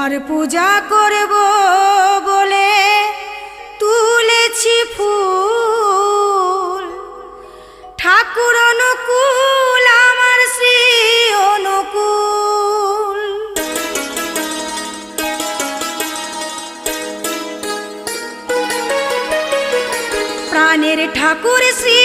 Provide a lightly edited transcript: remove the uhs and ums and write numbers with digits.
তোমার পূজা করব বলে তুলেছি ফুল, ঠাকুর অনুকূল আমার শ্রী অনুকূল। প্রাণের ঠাকুর শ্রী